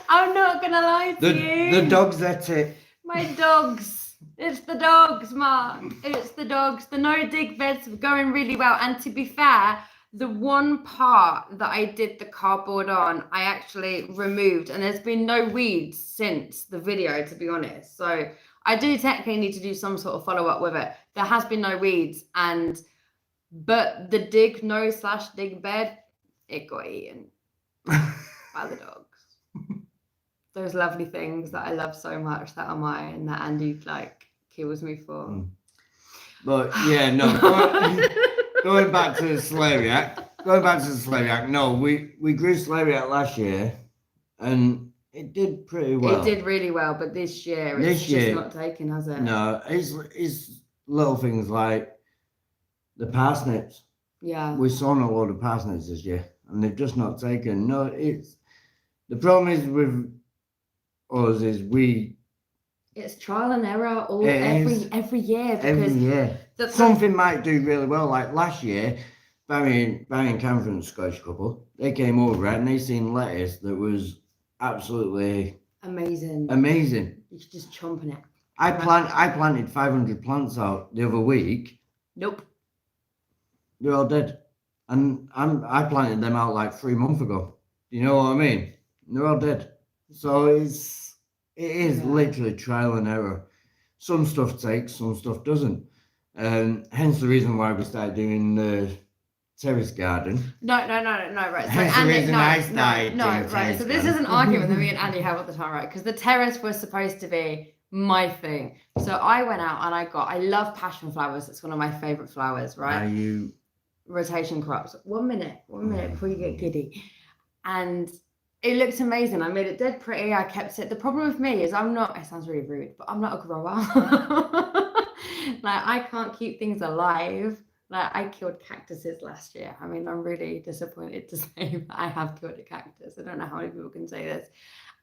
not gonna lie to you. The dogs ate it. My dogs. It's the dogs, Mark. It's the dogs. The no dig beds were going really well. And to be fair, the one part that I did the cardboard on, I actually removed. And there's been no weeds since the video, to be honest. So I do technically need to do some sort of follow-up with it. There has been no weeds. But the dig bed, it got eaten by the dogs. Those lovely things that I love so much that are mine, that Andy kills me for. But yeah, no. Going back to the celeriac. No, we grew celeriac last year, and it did pretty well. It did really well, but this year it's just not taken, has it? No, it's little things like the parsnips. Yeah. We sown a load of parsnips this year, and they've just not taken. No, the problem is with us is it's trial and error every year, because something might do really well. Like last year, Barry and Cameron, Scottish couple, they came over and they seen lettuce that was absolutely amazing. You could just chomp on it. I planted 500 plants out the other week. Nope. They're all dead, and I planted them out like 3 months ago. You know what I mean? They're all dead. So it is literally trial and error. Some stuff takes, some stuff doesn't. Hence the reason why we started doing the terrace garden. No, right. So Hence the reason I started doing right. terrace So this garden. is an argument that me and Andy have all the time, right? Because the terrace was supposed to be my thing. So I went out and I love passion flowers. It's one of my favourite flowers, right? Rotation crops. 1 minute before you get giddy. And it looks amazing. I made it dead pretty. I kept it. The problem with me is it sounds really rude, but I'm not a grower. I can't keep things alive. I killed cactuses last year. I mean, I'm really disappointed to say that I have killed a cactus. I don't know how many people can say this.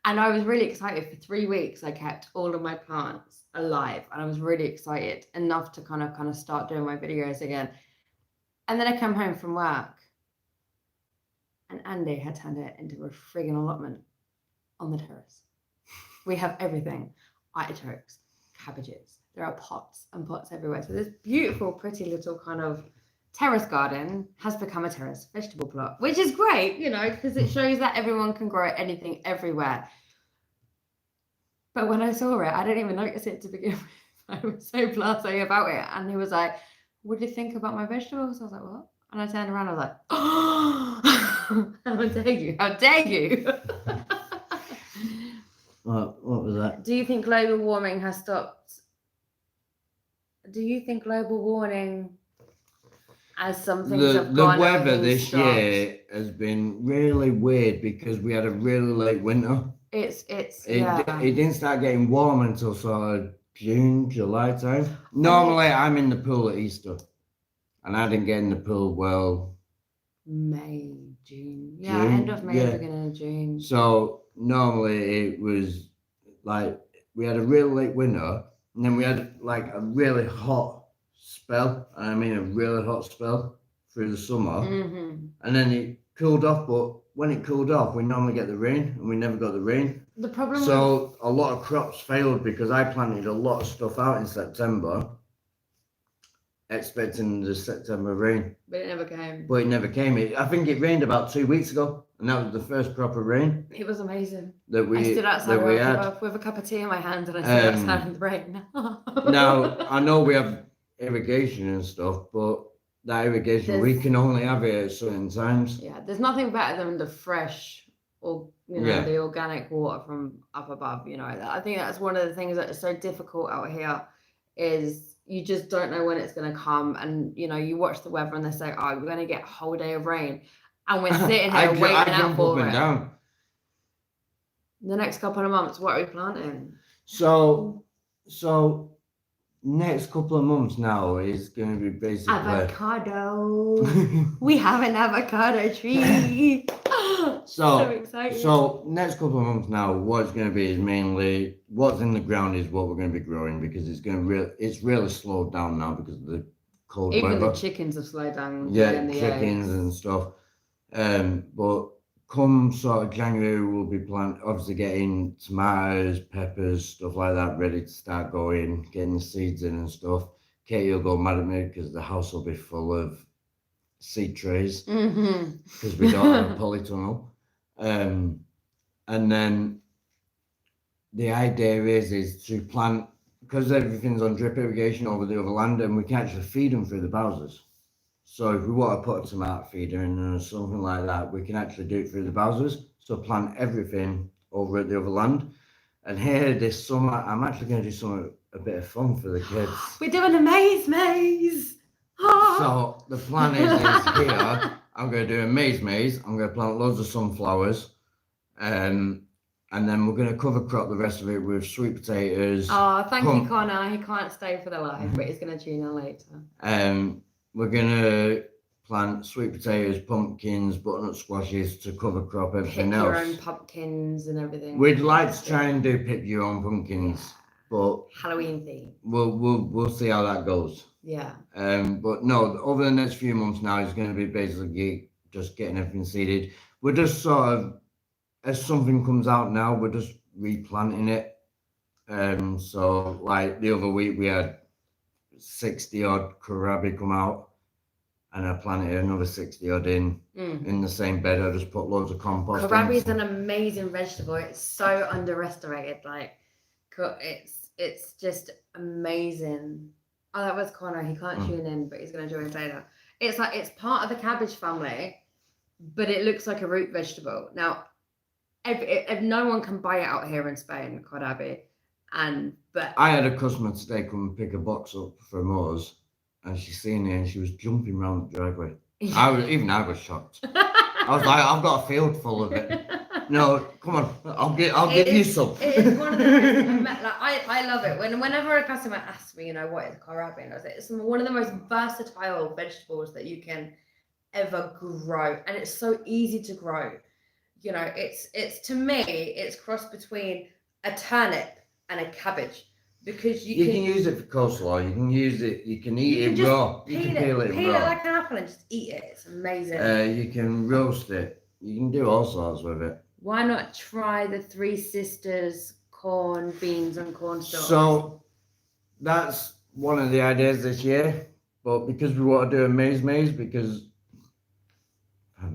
And I was really excited. For 3 weeks, I kept all of my plants alive. And I was really excited enough to kind of start doing my videos again. And then I come home from work. And Andy had turned it into a friggin' allotment on the terrace. We have everything. Artichokes, cabbages. There are pots and pots everywhere. So this beautiful, pretty little kind of terrace garden has become a terrace vegetable plot, which is great, because it shows that everyone can grow anything everywhere. But when I saw it, I didn't even notice it to begin with. I was so blasé about it. And he was like, what do you think about my vegetables? I was like, what? And I turned around, I was like, oh! How dare you? What was that? Do you think global warming has stopped do you think global warming, as some things have The gone, weather everything's this stopped? year has been really weird because we had a really late winter. It's It didn't start getting warm until sort of June, July time. Normally, I'm in the pool at Easter, and I didn't get in the pool May, June. Yeah, end of May, beginning of June. So normally it was like we had a really late winter, and then we had like a really hot spell. I mean, a really hot spell through the summer, and then it cooled off. But when it cooled off, we normally get the rain, and we never got the rain. The problem. So a lot of crops failed because I planted a lot of stuff out in September, expecting the September rain. But it never came. I think it rained about 2 weeks ago, and that was the first proper rain. It was amazing. I stood outside with a cup of tea in my hand, and I stood outside in the rain. Now, I know we have irrigation and stuff, but that irrigation, we can only have it at certain times. Yeah, there's nothing better than the fresh, or the organic water from up above. I think that's one of the things that is so difficult out here, is you just don't know when it's going to come. And you watch the weather and they say, oh, we're going to get a whole day of rain, and we're sitting here waiting out for it. Down. The next couple of months, what are we planting? So next couple of months now is going to be basically avocado. We have an avocado tree. So excited. So next couple of months now, what it's going to be is mainly what's in the ground is what we're going to be growing, because it's really slowed down now because of the cold weather. Even the chickens have slowed down. Yeah, chickens and stuff. But come sort of January, we'll be obviously getting tomatoes, peppers, stuff like that ready to start going, getting the seeds in and stuff. Katie will go mad at me because the house will be full of seed trays because we don't have a polytunnel. And then the idea is to plant, because everything's on drip irrigation over the other land, and we can actually feed them through the bowsers. So if we want to put a tomato feeder in or something like that, we can actually do it through the bowsers. So plant everything over at the other land. And here this summer, I'm actually going to do a bit of fun for the kids. We're doing a maze. So the plan is here, I'm going to do a maze. I'm going to plant loads of sunflowers. And then we're going to cover crop the rest of it with sweet potatoes. Oh, thank you, Connor. He can't stay for the live, but he's going to tune in later. We're going to plant sweet potatoes, pumpkins, butternut squashes to cover crop everything else. Pick your own pumpkins and everything. We'd like to try and do pick your own pumpkins, but Halloween theme. We'll see how that goes. Yeah. But no, over the next few months now, it's going to be basically just getting everything seeded. We're just sort of, as something comes out now, we're just replanting it. So like the other week we had 60 odd kohlrabi come out, and I planted another 60 odd in the same bed. I just put loads of compost. Kohlrabi is an amazing vegetable. It's so underestimated. Like, it's just amazing. Oh, that was Connor. He can't tune in, but he's going to join us later. It's like, it's part of the cabbage family, but it looks like a root vegetable. Now, if no one can buy it out here in Spain, kohlrabi. But I had a customer today come and pick a box up from us, and she seen it and she was jumping around the driveway. I was shocked. I was like, I've got a field full of it. No, come on, I'll give you some. It is one of the most, I love it. Whenever a customer asks me, what is kohlrabi, I say it's one of the most versatile vegetables that you can ever grow, and it's so easy to grow. It's to me, it's crossed between a turnip and a cabbage, because you can use it for coleslaw. You can use it. You can eat it raw. You can peel it raw. Peel it like an apple and just eat it. It's amazing. You can roast it. You can do all sorts with it. Why not try the Three Sisters corn, beans, and cornstalk? So that's one of the ideas this year. But because we want to do a maze, because I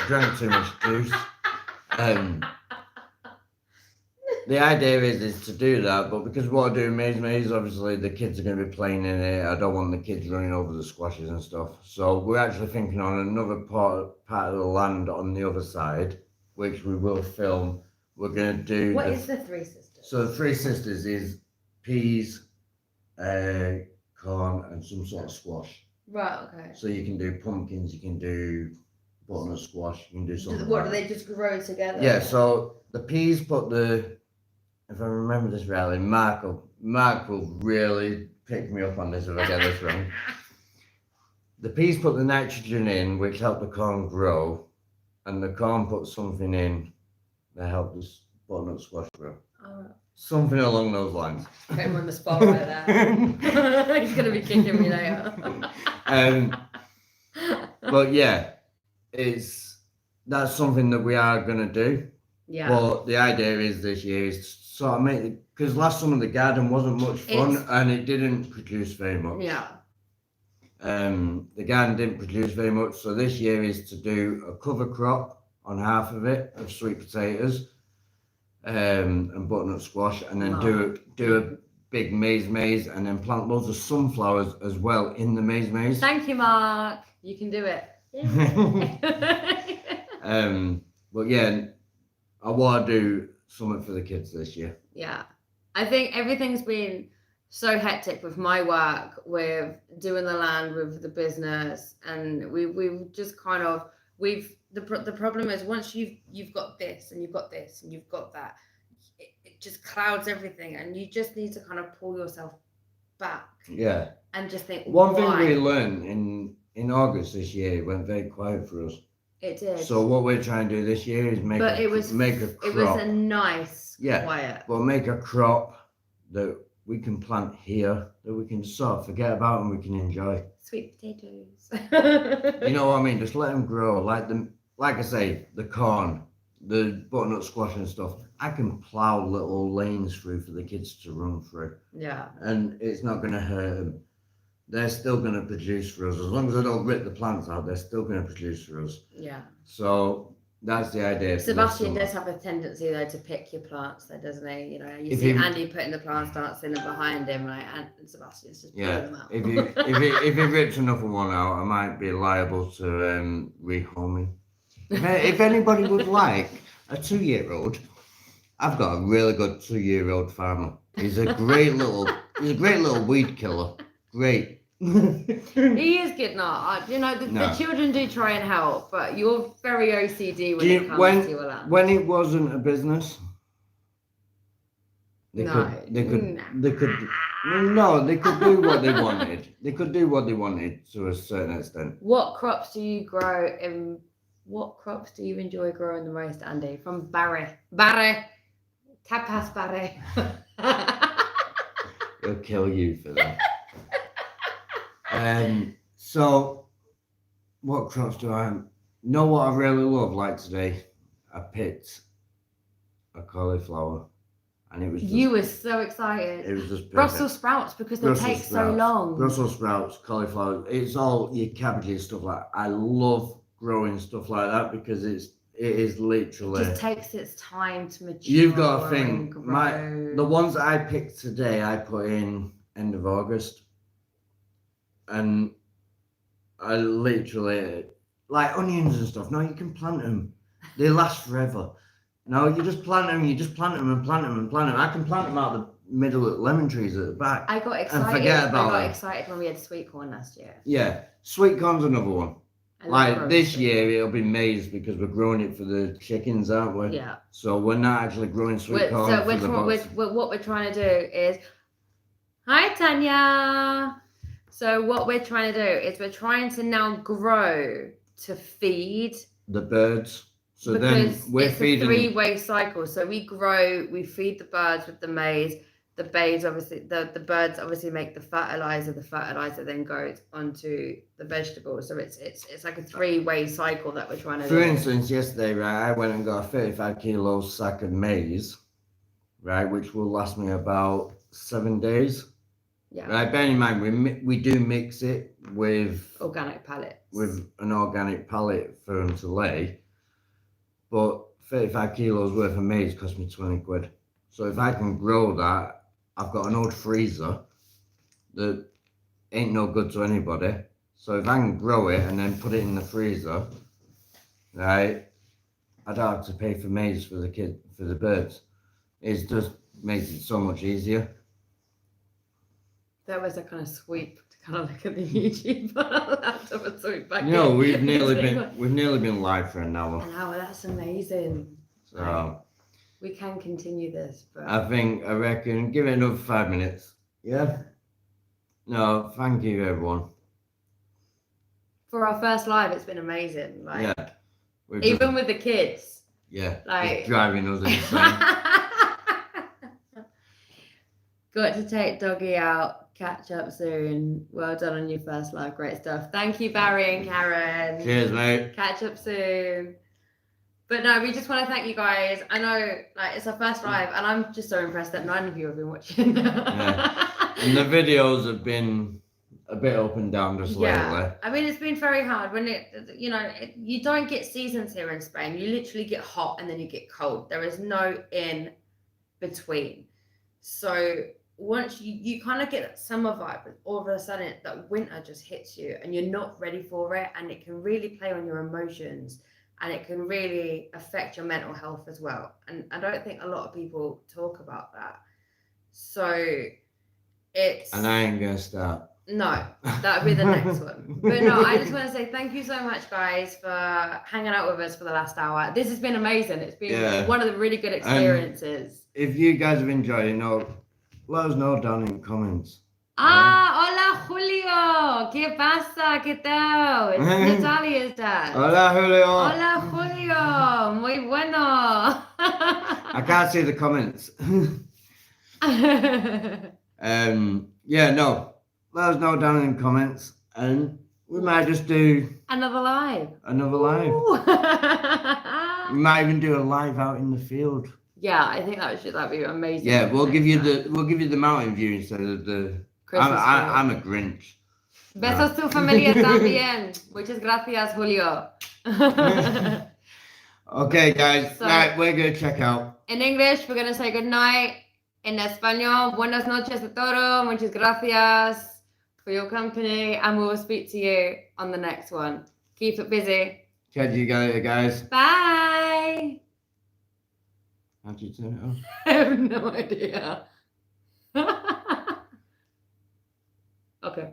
drank too much juice. The idea is to do that, but because what I do maze, obviously the kids are going to be playing in it. I don't want the kids running over the squashes and stuff. So we're actually thinking on another part of the land on the other side, which we will film. We're going to do. What is the Three Sisters? So the Three Sisters is peas, corn, and some sort of squash. Right. Okay. So you can do pumpkins, you can do butternut squash, you can do something. What like do they just grow together? Yeah. So the peas put the. If I remember this rightly, Mark will really pick me up on this if I get this wrong. The peas put the nitrogen in, which helped the corn grow, and the corn put something in that helped the butternut squash grow. Oh. Something along those lines. Put him on the spot right there. He's gonna be kicking me later. But yeah, that's something that we are gonna do. Yeah. But the idea is this year is sort of make, because last summer the garden wasn't much fun and it didn't produce very much. Yeah. The garden didn't produce very much, so this year is to do a cover crop on half of it of sweet potatoes, and butternut squash, and then do a big maize, and then plant loads of sunflowers as well in the maize. Thank you, Mark. You can do it. But yeah, I want to do something for the kids this year. Yeah, I think everything's been so hectic with my work, with doing the land, with the business, and we've just kind of the problem is once you've got this and you've got this and you've got that, it just clouds everything, and you just need to kind of pull yourself back. Yeah. And just think. One thing we learned in August this year, it went very quiet for us. It did. So what we're trying to do this year is make a crop. It was a nice quiet. But make a crop that we can plant here, that we can sort of forget about and we can enjoy. Sweet potatoes. You know what I mean? Just let them grow. Like I say, the corn, the butternut squash and stuff. I can plough little lanes through for the kids to run through. Yeah. And it's not going to hurt them. They're still going to produce for us. As long as I don't rip the plants out, they're still going to produce for us. Yeah. So that's the idea. Sebastian does have a tendency though to pick your plants though, doesn't he? You know, you see Andy putting the plant starts in and behind him, right? And Sebastian's just pulling them out. If he rips another one out, I might be liable to rehome him. If anybody would like a 2-year-old, I've got a really good 2-year-old farmer. He's a great little weed killer. Great. He is good now. You know, the children do try and help, but you're very OCD when it comes to your land. When it wasn't a business, they could do what they wanted. They could do what they wanted to a certain extent. What crops do you grow in? What crops do you enjoy growing the most, Andy? From Barry, Tapas Barry. He'll kill you for that. So what crops do I know? What I really love, like today, I picked a cauliflower, and it was just, you were so excited. It was just perfect. Brussels sprouts, because they take so long. Brussels sprouts, cauliflower, it's all your cabbages, stuff like that. I love growing stuff like that because it is literally, it just takes its time to mature. You've got to think, the ones that I picked today, I put in end of August. And I literally, like onions and stuff, no, you can plant them. They last forever. No, you just plant them and plant them. I can plant them out the middle of lemon trees at the back. I got excited. Excited when we had sweet corn last year. Yeah, sweet corn's another one. Like this year, it'll be maize because we're growing it for the chickens, aren't we? Yeah. So we're not actually growing sweet corn. So what we're trying to do is, hi Tanya. So what we're trying to do is we're trying to now grow to feed the birds. So because then we're feeding. It's a 3-way cycle. So we grow, we feed the birds with the maize. The birds obviously make the fertilizer. The fertilizer then goes onto the vegetables. So it's like a 3-way cycle that we're trying to do. For instance, yesterday, right, I went and got a 35 kilo sack of maize, right, which will last me about 7 days. Yeah. Right, bear in mind, we do mix it with organic pallets. With an organic pallet for them to lay, but 35 kilos worth of maize cost me 20 quid. So if I can grow that, I've got an old freezer that ain't no good to anybody. So if I can grow it and then put it in the freezer, right, I don't have to pay for maize for the birds. It just makes it so much easier. There was a kind of sweep to kind of look at the YouTube on our laptop and sweep back. No, in. we've nearly been live for an hour. An hour, that's amazing. So We can continue this, but I reckon give it another 5 minutes. Yeah. No, thank you everyone. for our first live, it's been amazing. Like Yeah. We've even just- with the kids. yeah, like- it's driving us insane. Got to take doggy out. Catch up soon. Well done on your first live. Great stuff. Thank you, Barry and Karen. Cheers, mate. Catch up soon. But no, we just want to thank you guys. I know, like, it's our first live, and I'm just so impressed that 9 of you have been watching. And the videos have been a bit up and down just lately. I mean, it's been very hard when you don't get seasons here in Spain. You literally get hot and then you get cold. There is no in between. So once you kind of get that summer vibe, but all of a sudden that winter just hits you and you're not ready for it, and it can really play on your emotions, and it can really affect your mental health as well. And I don't think a lot of people talk about that. So it's... And I ain't gonna start. No, that would be the next one. But no, I just want to say thank you so much, guys, for hanging out with us for the last hour. This has been amazing. It's been one of the really good experiences. If you guys have enjoyed it, let us know down in the comments. Hola Julio, ¿qué pasa? ¿Qué tal? ¿Qué tal estás? Hola, Julio. Hola Julio, muy bueno. I can't see the comments. Let us know down in the comments, and we might just do Another live. We might even do a live out in the field. Yeah, I think that'd be amazing. Yeah, we'll give you the mountain view instead of the Christmas I'm a Grinch. Besos tu familia también. Muchas gracias, Julio. Okay, guys. So- Right, we're gonna check out. In English, we're going to say good night. In español, buenas noches a todos. Muchas gracias for your company, and we will speak to you on the next one. Keep it busy. Catch you guys. Bye. How do you turn it off? I have no idea. Okay.